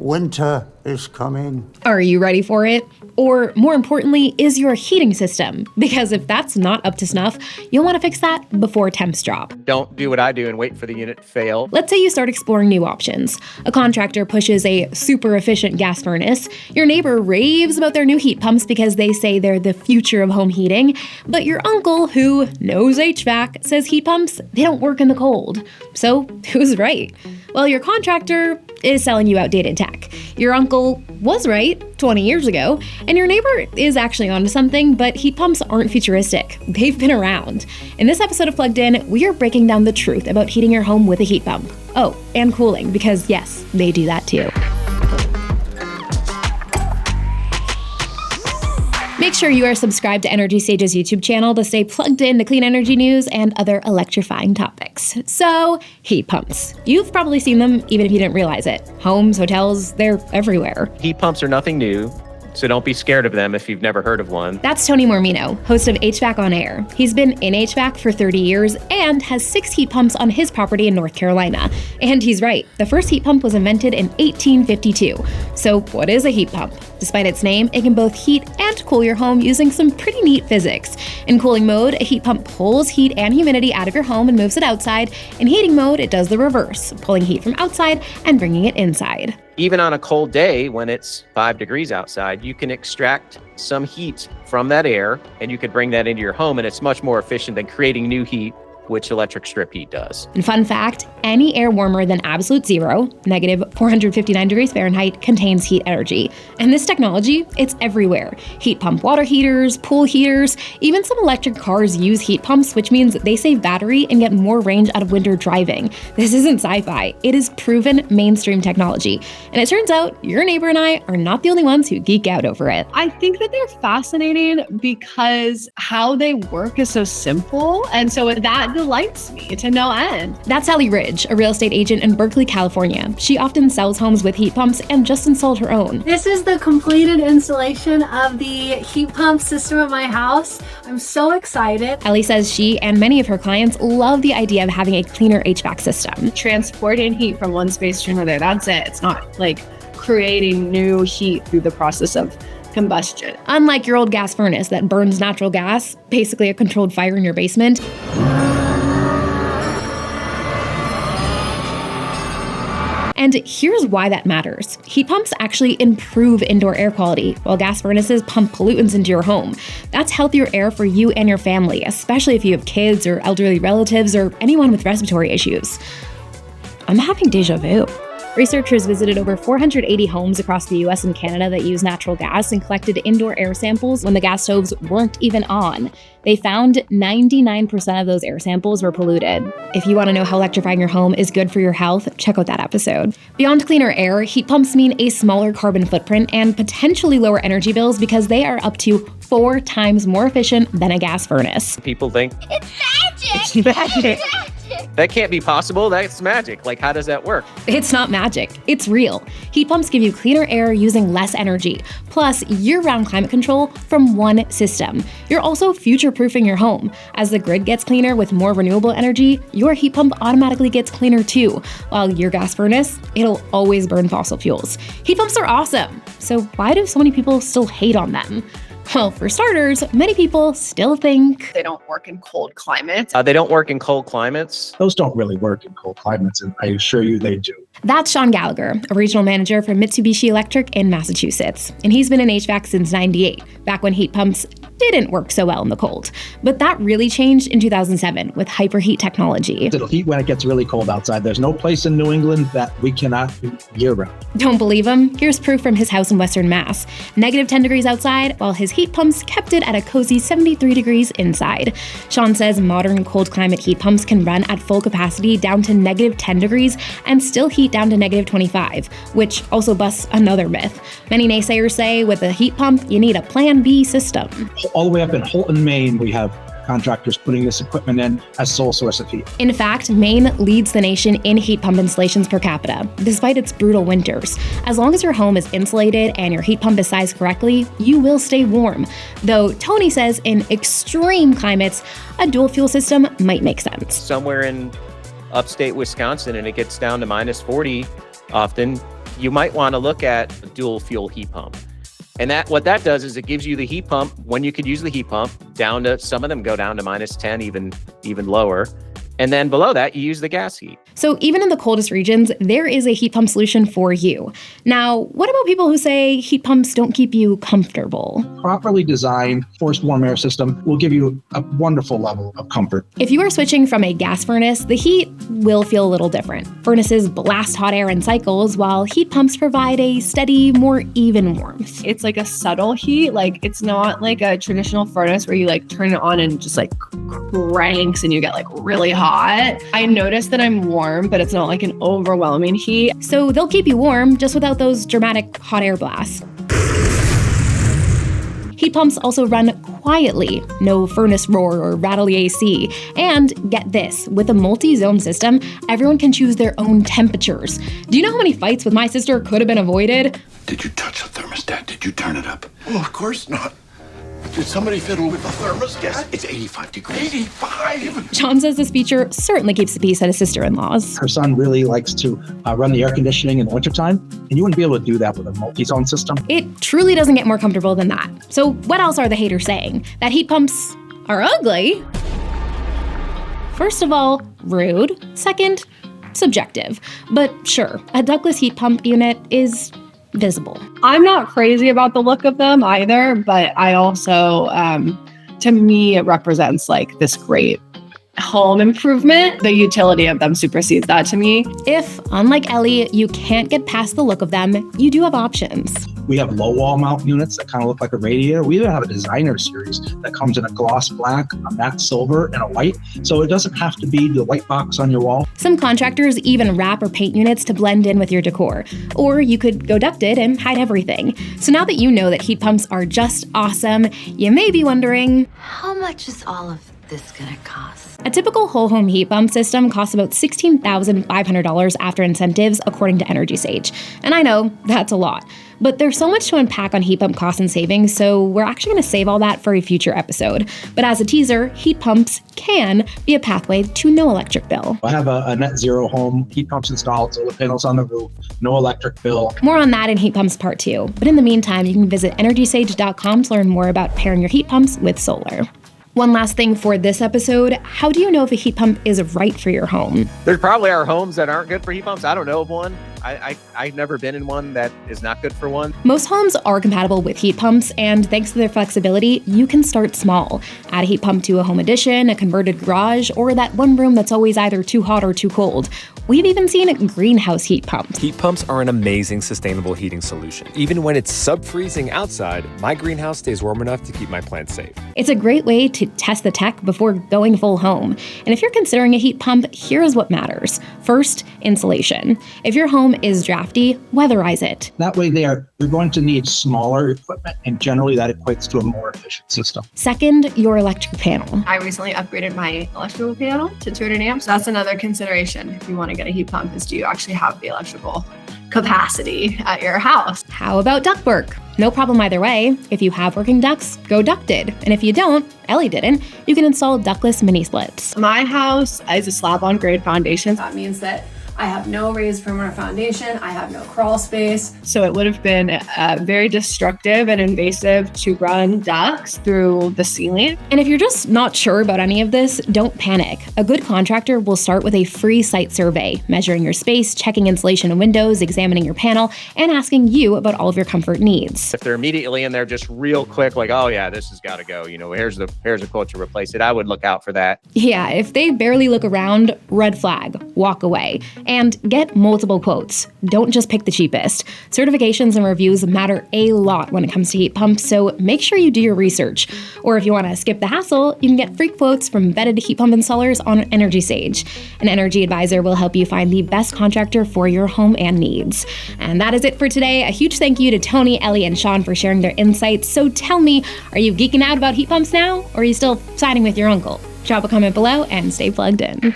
winter is coming. Are you ready for it? Or more importantly, is your heating system? Because if that's not up to snuff, you'll want to fix that before temps drop. Don't do what I do and wait for the unit to fail. Let's say you start exploring new options. A contractor pushes a super efficient gas furnace. Your neighbor raves about their new heat pumps because they say they're the future of home heating. But your uncle, who knows HVAC, says heat pumps, they don't work in the cold. So who's right? Well, your contractor is selling you outdated tech. Your uncle was right 20 years ago, and your neighbor is actually onto something, but heat pumps aren't futuristic. They've been around. In this episode of Plugged In, we are breaking down the truth about heating your home with a heat pump. Oh, and cooling, because yes, they do that too. Make sure you are subscribed to Energy Stage's YouTube channel to stay plugged in to clean energy news and other electrifying topics. So, heat pumps. You've probably seen them even if you didn't realize it. Homes, hotels, they're everywhere. Heat pumps are nothing new, so don't be scared of them if you've never heard of one. That's Tony Mormino, host of HVAC On Air. He's been in HVAC for 30 years and has 6 heat pumps on his property in North Carolina. And he's right, the first heat pump was invented in 1852. So what is a heat pump? Despite its name, it can both heat and cool your home using some pretty neat physics. In cooling mode, a heat pump pulls heat and humidity out of your home and moves it outside. In heating mode, it does the reverse, pulling heat from outside and bringing it inside. Even on a cold day when it's 5 degrees outside, you can extract some heat from that air and you could bring that into your home, and it's much more efficient than creating new heat, which electric strip heat does. And fun fact, any air warmer than absolute zero, negative 459 degrees Fahrenheit, contains heat energy. And this technology, it's everywhere. Heat pump water heaters, pool heaters, even some electric cars use heat pumps, which means they save battery and get more range out of winter driving. This isn't sci-fi, it is proven mainstream technology. And it turns out your neighbor and I are not the only ones who geek out over it. I think that they're fascinating because how they work is so simple. And so that delights me to no end. That's Ellie Ridge, a real estate agent in Berkeley, California. She often sells homes with heat pumps and just installed her own. This is the completed installation of the heat pump system at my house. I'm so excited. Ellie says she and many of her clients love the idea of having a cleaner HVAC system. Transporting heat from one space to another, that's it. It's not like creating new heat through the process of combustion. Unlike your old gas furnace that burns natural gas, basically a controlled fire in your basement. And here's why that matters. Heat pumps actually improve indoor air quality, while gas furnaces pump pollutants into your home. That's healthier air for you and your family, especially if you have kids or elderly relatives or anyone with respiratory issues. I'm having deja vu. Researchers visited over 480 homes across the US and Canada that use natural gas and collected indoor air samples when the gas stoves weren't even on. They found 99% of those air samples were polluted. If you want to know how electrifying your home is good for your health, check out that episode. Beyond cleaner air, heat pumps mean a smaller carbon footprint and potentially lower energy bills because they are up to 4 times more efficient than a gas furnace. People think, It's magic! it's magic. That can't be possible. That's magic. Like, how does that work? It's not magic. It's real. Heat pumps give you cleaner air using less energy, plus year-round climate control from one system. You're also future-proofing your home. As the grid gets cleaner with more renewable energy, your heat pump automatically gets cleaner too, while your gas furnace, it'll always burn fossil fuels. Heat pumps are awesome. So why do so many people still hate on them? Well, for starters, many people still think They don't work in cold climates. They don't work in cold climates. Those don't really work in cold climates, and I assure you they do. That's Sean Gallagher, a regional manager for Mitubishi Electric in Massachusetts. And he's been in HVAC since '98, back when heat pumps didn't work so well in the cold. But that really changed in 2007 with hyperheat technology. It'll heat when it gets really cold outside. There's no place in New England that we cannot heat year-round. Don't believe him? Here's proof from his house in Western Mass. Negative 10 degrees outside, while his heat pumps kept it at a cozy 73 degrees inside. Sean says modern cold climate heat pumps can run at full capacity down to negative 10 degrees and still heat down to negative 25, which also busts another myth. Many naysayers say with a heat pump, you need a Plan B system. All the way up in Holton, Maine, we have contractors putting this equipment in as sole source of heat. In fact, Maine leads the nation in heat pump installations per capita, despite its brutal winters. As long as your home is insulated and your heat pump is sized correctly, you will stay warm. Though Tony says in extreme climates, a dual fuel system might make sense. Somewhere in upstate Wisconsin and it gets down to minus 40 often, you might want to look at a dual fuel heat pump. And what that does is it gives you the heat pump when you could use the heat pump down to, some of them go down to -10, even lower. And then below that, you use the gas heat. So even in the coldest regions, there is a heat pump solution for you. Now, what about people who say heat pumps don't keep you comfortable? Properly designed forced warm air system will give you a wonderful level of comfort. If you are switching from a gas furnace, the heat will feel a little different. Furnaces blast hot air in cycles, while heat pumps provide a steady, more even warmth. It's like a subtle heat. Like it's not like a traditional furnace where you like turn it on and just like cranks and you get like really hot. I notice that I'm warm, but it's not like an overwhelming heat. So they'll keep you warm, just without those dramatic hot air blasts. Heat pumps also run quietly, no furnace roar or rattly AC. And get this, with a multi-zone system, everyone can choose their own temperatures. Do you know how many fights with my sister could have been avoided? Did you touch the thermostat? Did you turn it up? Oh, of course not. Did somebody fiddle with the thermostat? Yes, it's 85 degrees. 85? Sean says this feature certainly keeps the peace at his sister-in-law's. Her son really likes to run the air conditioning in the wintertime, and you wouldn't be able to do that with a multi-zone system. It truly doesn't get more comfortable than that. So what else are the haters saying? That heat pumps are ugly? First of all, rude. Second, subjective. But sure, a ductless heat pump unit is visible. I'm not crazy about the look of them either, but I also, to me, it represents like this great home improvement. The utility of them supersedes that to me. If, unlike Ellie, you can't get past the look of them, you do have options. We have low wall mount units that kind of look like a radiator. We even have a designer series that comes in a gloss black, a matte silver, and a white. So it doesn't have to be the white box on your wall. Some contractors even wrap or paint units to blend in with your decor. Or you could go ducted and hide everything. So now that you know that heat pumps are just awesome, you may be wondering, how much is all of this gonna cost? a typical whole home heat pump system costs about $16,500 after incentives, according to Energy Sage. And I know that's a lot, but there's so much to unpack on heat pump costs and savings, so we're actually going to save all that for a future episode. But as a teaser, heat pumps can be a pathway to no electric bill. I have a net zero home, heat pumps installed, solar panels on the roof, no electric bill. More on that in heat pumps part 2. But in the meantime, you can visit energysage.com to learn more about pairing your heat pumps with solar. One last thing for this episode, how do you know if a heat pump is right for your home? There probably are homes that aren't good for heat pumps. I don't know of one. I've never been in one that is not good for one. Most homes are compatible with heat pumps, and thanks to their flexibility, you can start small. Add a heat pump to a home addition, a converted garage, or that one room that's always either too hot or too cold. We've even seen greenhouse heat pumps. Heat pumps are an amazing sustainable heating solution. Even when it's sub-freezing outside, my greenhouse stays warm enough to keep my plants safe. It's a great way to test the tech before going full home. And if you're considering a heat pump, here's what matters. First, insulation. If your home is drafty, weatherize it. That way you're going to need smaller equipment, and generally that equates to a more efficient system. Second, your electric panel. I recently upgraded my electrical panel to 200 amps. That's another consideration if you want to get a heat pump, is do you actually have the electrical capacity at your house? How about ductwork? No problem either way. If you have working ducts, go ducted. And if you don't, Ellie didn't, you can install ductless mini splits. My house is a slab-on-grade foundation. That means that I have no raised perimeter foundation. I have no crawl space. So it would have been very destructive and invasive to run ducts through the ceiling. And if you're just not sure about any of this, don't panic. A good contractor will start with a free site survey, measuring your space, checking insulation and windows, examining your panel, and asking you about all of your comfort needs. If they're immediately in there just real quick, like, oh yeah, this has got to go, here's a quote to replace it, I would look out for that. Yeah, if they barely look around, red flag, walk away. And get multiple quotes. Don't just pick the cheapest. Certifications and reviews matter a lot when it comes to heat pumps, so make sure you do your research. Or if you want to skip the hassle, you can get free quotes from vetted heat pump installers on Energy Sage. An energy advisor will help you find the best contractor for your home and needs. And that is it for today. A huge thank you to Tony, Ellie, and Sean for sharing their insights. So tell me, are you geeking out about heat pumps now, or are you still siding with your uncle? Drop a comment below and stay plugged in.